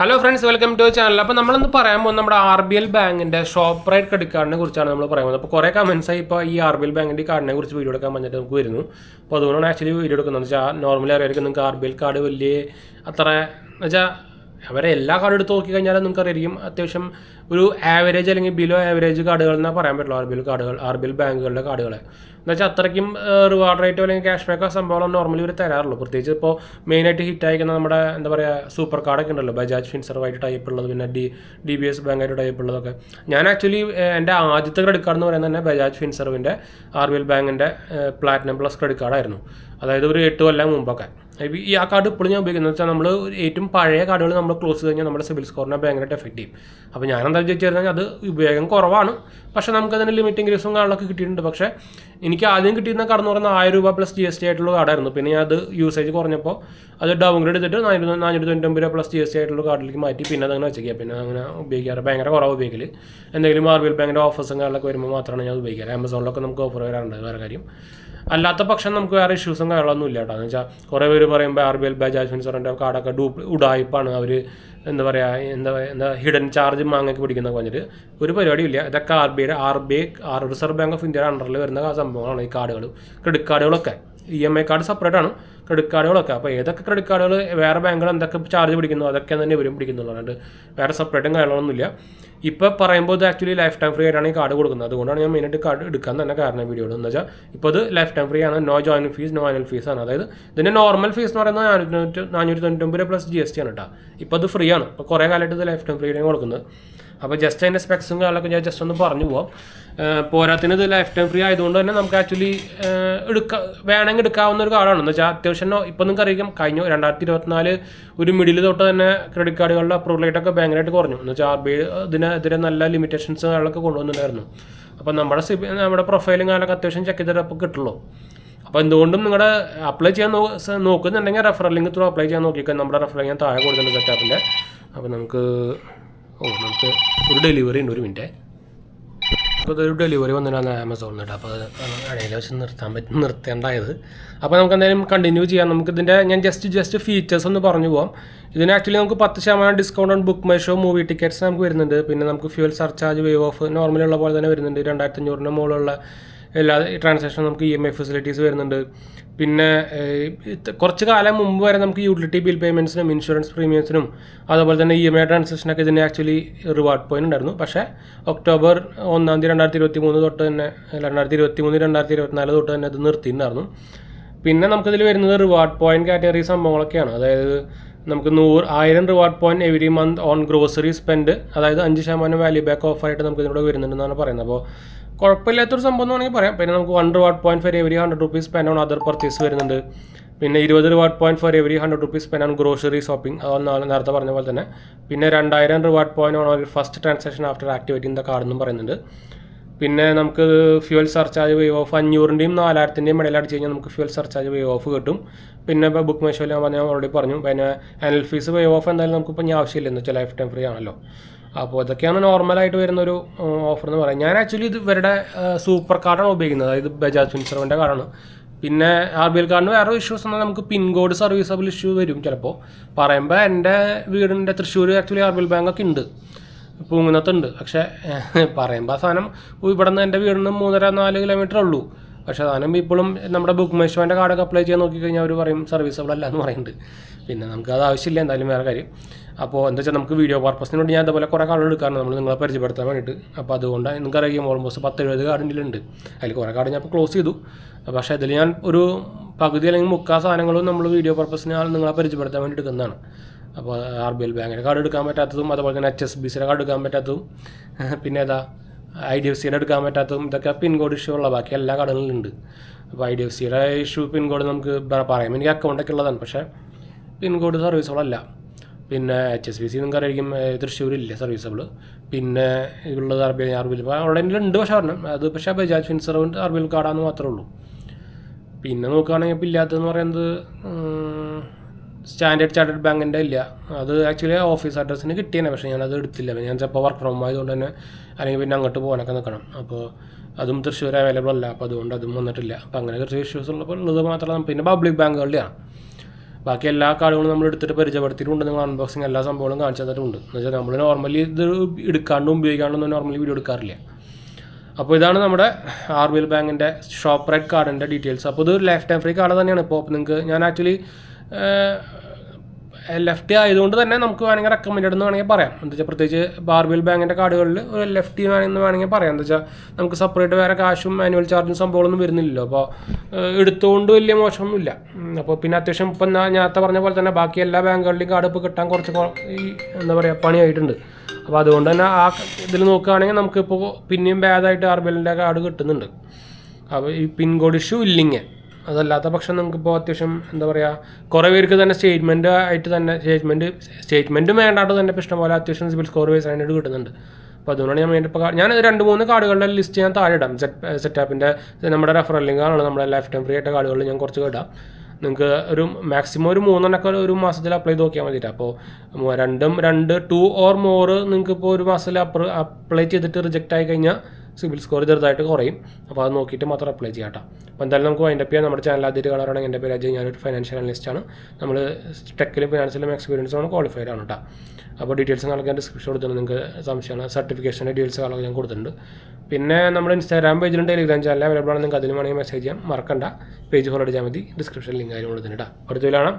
Hello friends, welcome to channel. അപ്പോൾ നമ്മളിന്ന് പറയാൻ പോകുന്നത് നമ്മുടെ RBL ബാങ്കിൻ്റെ ഷോപ്പ് റൈറ്റ് ക്രെഡിറ്റ് കാർഡിനെ കുറിച്ചാണ് നമ്മൾ പറയുന്നത്. അപ്പോൾ കുറേ കമൻസായി ഇപ്പോൾ ഈ RBL ബാങ്കിൻ്റെ കാർഡിനെ കുറിച്ച് വീഡിയോ എടുക്കാൻ പറഞ്ഞിട്ട് നമുക്ക് വരുന്നു. അപ്പോൾ അതുകൊണ്ടാണ് ആക്ച്വലി വീഡിയോ എടുക്കുന്നത്. വെച്ചാൽ നോർമലി അറിയായിരിക്കും നിങ്ങൾക്ക് RBL കാർഡ് വലിയ അത്ര എന്ന് വെച്ചാൽ അവരെ എല്ലാ കാർഡ് എടുത്ത് നോക്കി കഴിഞ്ഞാൽ നിങ്ങൾക്ക് അറിയായിരിക്കും അത്യാവശ്യം ഒരു ആവറേജ് അല്ലെങ്കിൽ ബിലോ ആവറേജ് കാർഡുകൾ എന്നാൽ പറയാൻ പറ്റുള്ളൂ RBL ബാങ്കുകളുടെ കാർഡുകളെ എന്ന് വെച്ചാൽ അത്രയ്ക്കും റിവാർഡ് റേറ്റോ അല്ലെങ്കിൽ ക്യാഷ് ബാക്കോ സംഭവം നോർമലി ഇവർ തരാറുള്ളൂ. പ്രത്യേകിച്ച് ഇപ്പോൾ മെയിനായിട്ട് ഹിറ്റ് അയക്കുന്ന നമ്മുടെ എന്താ പറയുക സൂപ്പർ കാർഡൊക്കെ ഉണ്ടല്ലോ, ബജാജ് ഫിൻസർവായിട്ട് ടൈപ്പ് ഉള്ളത്, പിന്നെ DBS ബാങ്കായിട്ട് ടൈപ്പ് ഉള്ളതൊക്കെ. ഞാൻ ആക്ച്വലി എൻ്റെ ആദ്യത്തെ ക്രെഡിറ്റ് കാർഡ് എന്ന് പറയുന്നത് തന്നെ ബജാജ് ഫിൻസർവിൻ്റെ RBL ബാങ്കിൻ്റെ പ്ലാറ്റിനം പ്ലസ് ക്രെഡിറ്റ് കാർഡായിരുന്നു. അതായത് ഒരു 8 കൊല്ലം മുമ്പൊക്കെ. ഈ ആ കാർഡ് ഇപ്പോഴും ഞാൻ ഉപയോഗിക്കുന്നത് വെച്ചാൽ നമ്മൾ ഏറ്റവും പഴയ കാർഡുകൾ നമ്മൾ ക്ലോസ് ചെയ്ത് കഴിഞ്ഞാൽ നമ്മുടെ സിബിൽ സ്കോറിനെ ഭയങ്കരമായിട്ട് എഫക്റ്റ് ചെയ്യും. അപ്പോൾ ഞാൻ എന്താ ചോദിച്ചാൽ അത് ഉപയോഗം കുറവാണ്, പക്ഷേ നമുക്കതിന് ലിമിറ്റിംഗ് ഗ്രീസും കാർഡൊക്കെ കിട്ടിയിട്ടുണ്ട്. പക്ഷേ എനിക്ക് ആദ്യം കിട്ടിയിരുന്ന കാർഡ് എന്ന് പറയുന്നത് 1000 രൂപ പ്ലസ് GST ആയിട്ടുള്ള കാർഡായിരുന്നു. പിന്നെ ഞാൻ അത് യൂസേജ് കുറഞ്ഞപ്പോൾ അത് ഡൗൺഗ്രേഡ് ചെയ്തിട്ട് 499 രൂപ പ്ലസ് GST ആയിട്ടുള്ള കാർഡിലേക്ക് മാറ്റി. പിന്നെ അതങ്ങനെ വെച്ചേക്കുക. പിന്നെ അങ്ങനെ ഉപയോഗിക്കാറ് ഭയങ്കര കുറവ് ഉപയോഗിക്കൽ. എന്തെങ്കിലും RBL ബാങ്കിൻ്റെ ഓഫേഴ്സും കാർഡിലൊക്കെ വരുമ്പോൾ മാത്രമാണ് ഞാൻ ഉപയോഗിക്കാറ്. ആമസോണിലൊക്കെ നമുക്ക് ഓഫർ വരാറുണ്ട്, വേറെ കാര്യം. അല്ലാത്ത പക്ഷം നമുക്ക് വേറെ ഇഷ്യൂസും കാര്യങ്ങളൊന്നും ഇല്ല കേട്ടോ. എന്ന് വെച്ചാൽ കുറേ പേര് പറയുമ്പോൾ RBL ബജാജ് ഫിൻസറിൻ്റെ കാർഡൊക്കെ ഉടായ്പാണ്, അവർ എന്താ പറയുക ഹിഡൻ ചാർജ് മാങ്ങയ്ക്ക് പിടിക്കുന്നൊക്കെ പറഞ്ഞിട്ട് ഒരു പരിപാടിയില്ല. ഇതൊക്കെ RBI റിസർവ് ബാങ്ക് ഓഫ് ഇന്ത്യയുടെ അണ്ടറിൽ വരുന്ന സംഭവങ്ങളാണ് ഈ കാർഡുകൾ. ക്രെഡിറ്റ് കാർഡുകളൊക്കെ EMI കാർഡ് സെപ്പറേറ്റ് ആണ്, ക്രെഡിറ്റ് കാർഡുകളൊക്കെ. അപ്പോൾ ഏതൊക്കെ ക്രെഡിറ്റ് കാർഡുകൾ വേറെ ബാങ്കുകൾ എന്തൊക്കെ ചാർജ് പിടിക്കുന്നു അതൊക്കെ തന്നെ ഇവരും പിടിക്കുന്നുള്ളൂ, അതുകൊണ്ട് വേറെ സെപ്പറേറ്റും കാര്യങ്ങളൊന്നുമില്ല. ഇപ്പോൾ പറയുമ്പോൾ ഇത് ആക്ച്വലി ലൈഫ് ടൈം ഫ്രീ ആയിട്ടാണ് ഈ കാർഡ് കൊടുക്കുന്നത്. അതുകൊണ്ടാണ് ഞാൻ മെയിനായിട്ട് കാർഡ് എടുക്കാൻ തന്നെ കാരണം വീഡിയോയിൽ എന്ന് വെച്ചാൽ ഇപ്പോൾ ഇത് ലൈഫ് ടൈം ഫ്രീ ആണ്, no joining fees, no annual fees ആണ്. അതായത് ഇതിൻ്റെ നോർമൽ ഫീസ് എന്ന് പറയുന്നത് 499 രൂപ പ്ലസ് GST ആണ് കേട്ടോ. ഇപ്പോൾ അത് ഫ്രീ ആണ്. ഇപ്പോൾ കുറേ കാലമായിട്ട് ഇത് ലൈഫ് ടൈം ഫ്രീ ആണ് കൊടുക്കുന്നത്. അപ്പോൾ ജസ്റ്റ് അതിൻ്റെ സ്പെക്സും കാര്യങ്ങളൊക്കെ ഞാൻ ജസ്റ്റ് ഒന്ന് പറഞ്ഞു പോവാം. പോരാത്തിന് ഇത് ലൈഫ് ടൈം ഫ്രീ ആയതുകൊണ്ട് തന്നെ നമുക്ക് ആക്ച്വലി വേണമെങ്കിൽ എടുക്കാവുന്ന ഒരു കാർഡാണ്. എന്ന് വെച്ചാൽ അത്യാവശ്യം ഇപ്പോൾ നിങ്ങൾക്ക് അറിയാം കഴിഞ്ഞ 2024 ഒരു മിഡിൽ തൊട്ട് തന്നെ ക്രെഡിറ്റ് കാർഡുകളുടെ അപ്രൂവൽ റേറ്റൊക്കെ ഭയങ്കരമായിട്ട് കുറഞ്ഞു. എന്ന് വെച്ചാൽ RBI ഇതിനെതിരെ നല്ല ലിമിറ്റേഷൻസ് കാര്യങ്ങളൊക്കെ കൊണ്ടുവന്നിട്ടുണ്ടായിരുന്നു. അപ്പോൾ നമ്മുടെ പ്രൊഫൈലും കാര്യങ്ങളൊക്കെ അത്യാവശ്യം ചെക്ക് ചെയ്തിട്ടപ്പോൾ കിട്ടുള്ളൂ. അപ്പോൾ എന്തുകൊണ്ടും നിങ്ങളുടെ അപ്ലൈ ചെയ്യാൻ നോക്കുന്നുണ്ടെങ്കിൽ റെഫറൽ ലിങ്ക് ത്രൂ അപ്ലൈ ചെയ്യാൻ നോക്കിക്കാൻ നമ്മുടെ റെഫറൽ ഞാൻ താഴെ കൊടുത്തിട്ടുണ്ട് സെറ്റാപ്പിൻ്റെ. അപ്പോൾ നമുക്ക് ഒരു ഡെലിവറി ഉണ്ട്, ഒരു മിനിറ്റ്. അപ്പോൾ അതൊരു ഡെലിവറി വന്നിട്ടാണ് ആമസോണിൽ കേട്ടോ. അപ്പോൾ അത് ഇടയിൽ വെച്ച് നിർത്തേണ്ടായത്. അപ്പോൾ നമുക്ക് എന്തായാലും കണ്ടിന്യൂ ചെയ്യാം. നമുക്കിതിൻ്റെ ഞാൻ ജസ്റ്റ് ഫീച്ചേഴ്സ് ഒന്ന് പറഞ്ഞു പോകാം. ഇതിന് ആക്ച്വലി നമുക്ക് 10% discount on book my show movie tickets നമുക്ക് വരുന്നുണ്ട്. പിന്നെ നമുക്ക് ഫ്യൂൽ സർചാർജ് വേവ് ഓഫ് നോർമലുള്ള പോലെ തന്നെ വരുന്നുണ്ട്. 2500 മുകളിലുള്ള എല്ലാ ട്രാൻസാക്ഷനും നമുക്ക് EMI ഫെസിലിറ്റീസ് വരുന്നുണ്ട്. പിന്നെ കുറച്ച് കാലം മുമ്പ് വരെ നമുക്ക് യൂട്ടിലിറ്റി ബിൽ പേയ്മെൻറ്റ്സിനും ഇൻഷുറൻസ് പ്രീമിയംസിനും അതുപോലെ തന്നെ EMI ട്രാൻസാക്ഷനൊക്കെ ഇതിന് ആക്ച്വലി റിവാർഡ് പോയിന്റ് ഉണ്ടായിരുന്നു. പക്ഷേ ഒക്ടോബർ 1 2023 തൊട്ട് തന്നെ 2024 തൊട്ട് തന്നെ ഇത് നിർത്തിയിട്ടുണ്ടായിരുന്നു. പിന്നെ നമുക്കിതിൽ വരുന്നത് റിവാർഡ് പോയിന്റ് കാറ്റഗറി സംഭവങ്ങളൊക്കെയാണ്. അതായത് നമുക്ക് 1000 reward point every month on grocery spend, അതായത് 5% വാല്യൂ ബാക്ക് ഓഫറായിട്ട് നമുക്ക് ഇതിലൂടെ വരുന്നുണ്ടെന്നാണ് പറയുന്നത്. അപ്പോൾ കുഴപ്പമില്ലാത്തൊരു സംഭവം എന്ന് വേണമെങ്കിൽ പറയാം. പിന്നെ നമുക്ക് 1 reward point for every 100 rupees spend on other purchase വരുന്നുണ്ട്. പിന്നെ 20 reward point for every 100 rupees spend on grocery shopping, അത് നേരത്തെ പറഞ്ഞ പോലെ തന്നെ. പിന്നെ 2000 റിവാർഡ് പോയിന്റ് ഓൺ ഒരു first transaction after activating the card എന്നും പറയുന്നുണ്ട്. പിന്നെ നമുക്ക് ഫ്യൂൽ സർചാർജ് വേവ് ഓഫ് 500-ൻ്റെയും 4000-ൻ്റെയും ഇടയിൽ അടിച്ച് കഴിഞ്ഞാൽ നമുക്ക് ഫ്യൂൽ സർചാർജ് വേവ് ഓഫ് കിട്ടും. പിന്നെ ഇപ്പോൾ ബുക്ക് മൈ ഷോയിൽ ഞാൻ ഓൾറെഡി പറഞ്ഞു. പിന്നെ ആനുവൽ ഫീസ് വേവ് ഓഫ് എന്തായാലും നമുക്കിപ്പോൾ ഞാൻ ആവശ്യമില്ല, എന്ന് വെച്ചാൽ ലൈഫ് ടൈം ഫ്രീ ആണല്ലോ. അപ്പോൾ ഇതൊക്കെയാണ് നോർമലായിട്ട് വരുന്നൊരു ഓഫർ എന്ന് പറയാം. ഞാൻ ആക്ച്വലി ഇത് ഇവരുടെ സൂപ്പർ കാർഡാണ് ഉപയോഗിക്കുന്നത്, അതായത് ബജാജ് ഫിൻസർവിൻ്റെ കാർഡാണ്. പിന്നെ RBL കാർഡിന് വേറെ ഇഷ്യൂസ് എന്നാൽ നമുക്ക് പിൻ കോഡ് സർവീസബിൾ ഇഷ്യൂ വരും ചിലപ്പോൾ. പറയുമ്പോൾ എൻ്റെ വീടിൻ്റെ തൃശ്ശൂർ ആക്ച്വലി RBL ബാങ്കൊക്കെ ഉണ്ട്, പൂങ്ങുന്നത്തുണ്ട്. പക്ഷേ പറയുമ്പോൾ സാധനം ഇവിടെ നിന്ന് എൻ്റെ വീടിന് 3.5-4 കിലോമീറ്റർ ഉള്ളൂ. പക്ഷേ സാധനം ഇപ്പോഴും നമ്മുടെ ബുക്ക് മൈ ഷോൻ്റെ കാർഡൊക്കെ അപ്ലൈ ചെയ്യാൻ നോക്കിക്കഴിഞ്ഞാൽ അവർ പറയും സർവീസബിൾ അല്ല എന്ന് പറയുന്നുണ്ട്. പിന്നെ നമുക്കത് ആവശ്യമില്ല, എന്തായാലും വേറെ കാര്യം. അപ്പോൾ എന്താ വെച്ചാൽ നമുക്ക് വീഡിയോ പർപ്പസിന് വേണ്ടി ഞാൻ അതുപോലെ കുറേ കാർഡുകൾ എടുക്കാറുണ്ട്, നമ്മൾ നിങ്ങളെ പരിചയപ്പെടുത്താൻ വേണ്ടിയിട്ട്. അപ്പോൾ അതുകൊണ്ട് നിങ്ങൾക്കറിയാം ഓൾമോസ്റ്റ് 10-70 കാർഡിൻ്റെ അതിൽ കുറേ കാർഡ് ഞാൻ ഇപ്പോൾ ക്ലോസ് ചെയ്തു. പക്ഷേ അതിൽ ഞാൻ ഒരു പകുതി അല്ലെങ്കിൽ 3/4 സാധനങ്ങളും നമ്മൾ വീഡിയോ പർപ്പസിന് നിങ്ങളെ പരിചയപ്പെടുത്താൻ വേണ്ടി എടുക്കുന്നതാണ്. അപ്പോൾ RBL ബാങ്കിൻ്റെ കാർഡ് എടുക്കാൻ പറ്റാത്തതും, അതുപോലെ തന്നെ HSBCയുടെ കാർഡ് എടുക്കാൻ പറ്റാത്തതും, പിന്നെ IDFCയുടെ എടുക്കാൻ പറ്റാത്തതും, ഇതൊക്കെ പിൻ കോഡ് ഇഷ്യൂ ഉള്ള ബാക്കി എല്ലാ കാർഡുകളിലും ഉണ്ട്. അപ്പോൾ IDFCയുടെ ഇഷ്യൂ പിൻ കോഡ് നമുക്ക് പറയുമ്പോൾ എനിക്ക് അക്കൗണ്ടൊക്കെ ഉള്ളതാണ്, പക്ഷേ പിൻ കോഡ് സർവീസുകളല്ല. പിന്നെ HSBC നിങ്ങൾക്ക് അറിയാം തൃശ്ശൂരില്ല സർവീസബിൾ. പിന്നെ ഉള്ളത് RBL ഓൺലൈനിൽ ഉണ്ട്, പക്ഷേ ബജാജ് ഫിൻസർവിൻ്റെ RBL കാർഡാണെന്ന് മാത്രമേ ഉള്ളൂ. പിന്നെ നോക്കുകയാണെങ്കിൽ ഇപ്പോൾ ഇല്ലാത്തതെന്ന് പറയുന്നത് സ്റ്റാൻഡേർഡ് ചാർട്ടേഡ് ബാങ്കിൻ്റെ ഇല്ല. അത് ആക്ച്വലി ഓഫീസ് അഡ്രസ്സിന് കിട്ടിയാണ്, പക്ഷേ ഞാനത് എടുത്തില്ല. ഞാൻ ചിലപ്പോൾ വർക്ക് ഫ്രം ഹോം ആയതുകൊണ്ട് തന്നെ, അല്ലെങ്കിൽ പിന്നെ അങ്ങോട്ട് പോകാനൊക്കെ നിൽക്കണം. അപ്പോൾ അതും തൃശ്ശൂർ അവൈലബിൾ അല്ല, അപ്പോൾ അതുകൊണ്ട് അതും വന്നിട്ടില്ല. അപ്പോൾ അങ്ങനെ കുറച്ച് ഇഷ്യൂസ് ഉള്ളത് മാത്രമാണ്. പിന്നെ പബ്ലിക് ബാങ്കുകളുടെയാണ്. ബാക്കി എല്ലാ കാർഡുകളും നമ്മൾ എടുത്തിട്ട് പരിചയപ്പെടുത്തിയിട്ടുണ്ട്. നിങ്ങൾ അൺബോക്സിങ് എല്ലാ സംഭവങ്ങളും കാണിച്ചു തന്നിട്ടുണ്ട്. എന്ന് വെച്ചാൽ നമ്മൾ നോർമലി ഇത് എടുക്കാണ്ടും ഉപയോഗിക്കാണ്ടൊന്നും നോർമലി വീഡിയോ എടുക്കാറില്ല. അപ്പോൾ ഇതാണ് നമ്മുടെ RBL ബാങ്കിൻ്റെ ഷോപ്പ് റൈറ്റ് കാർഡിൻ്റെ ഡീറ്റെയിൽസ്. അപ്പോൾ ഇത് ലൈഫ് ടൈം ഫ്രീ കാർഡ് തന്നെയാണ്. ഇപ്പോൾ നിങ്ങൾക്ക് ഞാൻ ആക്ച്വലി ലെഫ്റ്റ് ആയതുകൊണ്ട് തന്നെ നമുക്ക് വേണമെങ്കിൽ റെക്കമെൻഡഡ് എന്ന് വേണമെങ്കിൽ പറയാം. എന്താ വെച്ചാൽ പ്രത്യേകിച്ച് RBL ബാങ്കിൻ്റെ കാർഡുകളിൽ ഒരു ലെഫ്റ്റ് എന്ന് വേണമെങ്കിൽ പറയാം. എന്താ വെച്ചാൽ നമുക്ക് സെപ്പറേറ്റ് വേറെ കാശും മാനുവൽ ചാർജും സംഭവങ്ങളൊന്നും വരുന്നില്ലല്ലോ. അപ്പോൾ എടുത്തുകൊണ്ട് വലിയ മോശമൊന്നുമില്ല. അപ്പോൾ പിന്നെ അത്യാവശ്യം ഇപ്പം നേരത്തെ പറഞ്ഞ പോലെ തന്നെ ബാക്കി എല്ലാ ബാങ്കുകളിലെയും കാർഡ് ഇപ്പോൾ കിട്ടാൻ കുറച്ച് എന്താ പറയുക പണിയായിട്ടുണ്ട്. അപ്പോൾ അതുകൊണ്ട് തന്നെ ആ ഇതിൽ നോക്കുകയാണെങ്കിൽ നമുക്കിപ്പോൾ പിന്നെയും ബാഡായിട്ട് RBLൻ്റെ കാർഡ് കിട്ടുന്നുണ്ട്. അപ്പോൾ ഈ പിൻ കോഡ് ഇഷ്യൂ ഇല്ലെങ്കിൽ അതല്ലാത്ത പക്ഷം നമുക്കിപ്പോൾ അത്യാവശ്യം എന്താ പറയുക കുറേ പേർക്ക് തന്നെ സ്റ്റേറ്റ്മെൻറ്റ് ആയിട്ട് തന്നെ സ്റ്റേറ്റ്മെൻറ്റും വേണ്ടാണ്ട് തന്നെ ഇപ്പോൾ ഇഷ്ടംപോലെ അത്യാവശ്യം സിബിൽ സ്കോർ ബേസ് ആയിട്ട് കിട്ടുന്നുണ്ട്. അപ്പോൾ അതുകൊണ്ടാണ് ഞാൻ 2-3 കാർഡുകളുടെ ലിസ്റ്റ് ഞാൻ താഴെ ഇടാം. സെറ്റാപ്പിൻ്റെ നമ്മുടെ റെഫറൽ ലിങ്കാണ് നമ്മുടെ ലൈഫ് ടൈം ഫ്രീ ആയിട്ട് കാർഡുകളിൽ ഞാൻ കുറച്ച് ഇടാം. നിങ്ങൾക്ക് ഒരു മാക്സിമം ഒരു 3 ഒരു മാസത്തിൽ അപ്ലൈ ചെയ്ത് നോക്കിയാൽ മതിയിട്ട്. അപ്പോൾ 2 ഓർ മോർ നിങ്ങൾക്ക് ഇപ്പോൾ ഒരു മാസത്തിൽ അപ്ലൈ ചെയ്തിട്ട് റിജക്റ്റ് ആയി കഴിഞ്ഞാൽ സിബിൽ സ്കോർ ചെറുതായിട്ട് കുറയും. അപ്പോൾ അത് നോക്കിയിട്ട് മാത്രം അപ്ലൈ ചെയ്യാം കേട്ടോ. അപ്പോൾ എന്തായാലും നമുക്ക് വൈൻഡപ്പ് ചെയ്യാം. നമ്മുടെ ചാനൽ ആദ്യമായിട്ട് കാണാറാണെങ്കിൽ എൻ്റെ പേര് അജയ്, ഞാനൊരു ഫൈനാൻഷ്യൽ അനലിസ്റ്റാണ്. നമ്മൾ ടെക്കിലും ഫിനാൻസിലും എക്സ്പീരിയൻസാണ്, ക്വാളിഫൈഡ് ആണ് കേട്ടോ. അപ്പോൾ ഡീറ്റെയിൽസ് ഞാൻ ഡിസ്ക്രിപ്ഷൻ കൊടുത്തിട്ടുണ്ട്. നിങ്ങൾക്ക് സംശയമാണ് സർട്ടിഫിക്കേഷൻ്റെ ഡീറ്റെയിൽസ് കാണാൻ ഞാൻ കൊടുത്തിട്ടുണ്ട്. പിന്നെ നമ്മുടെ ഇൻസ്റ്റാഗ്രാം പേജിലും ടെലിഗ്രാം ചാനൽ അവൈലബിൾ ആണ്. നിങ്ങൾക്ക് അതിന് വേണമെങ്കിൽ മെസ്സേജ് ചെയ്യാം. മറക്കണ്ട, പേജ് ഫോളോ അടിച്ചാൽ മതി. ഡിസ്ക്രിപ്ഷൻ ലിങ്ക് ആയാലും കൊടുത്തിട്ടുണ്ട് കേട്ടോ. അടുത്ത കാണാം.